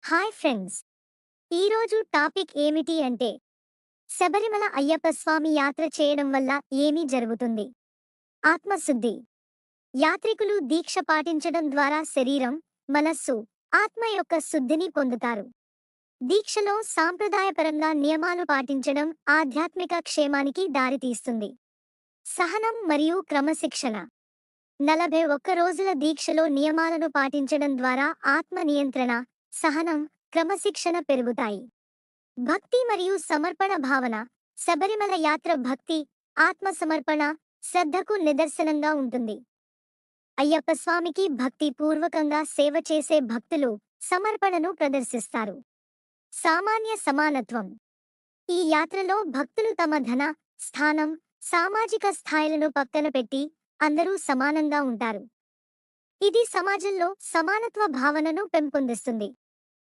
Hi friends, ఈరోజు topic ఏమిటి అంటే శబరిమల అయ్యప్ప స్వామి యాత్ర చేయడం వల్ల ఏమి జరుగుతుంది? ఆత్మశుద్ధి. యాత్రికులు దీక్ష పాటించడం ద్వారా శరీరం, మనస్సు, ఆత్మ యొక్క శుద్ధిని పొందుతారు. దీక్షలో సాంప్రదాయపరంగా నియమాలు పాటించడం ఆధ్యాత్మిక క్షేమానికి దారితీస్తుంది. సహనం మరియు క్రమశిక్షణ. 41 రోజుల దీక్షలో నియమాలను పాటించడం ద్వారా ఆత్మ నియంత్రణ, సహనం, క్రమశిక్షణ పెరుగుతాయి. భక్తి మరియు సమర్పణ భావన. శబరిమల యాత్ర భక్తి, ఆత్మసమర్పణ, శ్రద్ధకు నిదర్శనంగా ఉంటుంది. అయ్యప్ప స్వామికి భక్తి పూర్వకంగా సేవ చేసే భక్తులు సమర్పణను ప్రదర్శిస్తారు. సామాన్య సమానత్వం. ఈ యాత్రలో భక్తులు తమ ధన, స్థానం, సామాజిక స్థాయిలను పక్కన పెట్టి అందరూ సమానంగా ఉంటారు. ఇది సమాజంలో సమానత్వ భావనను పెంపొందిస్తుంది.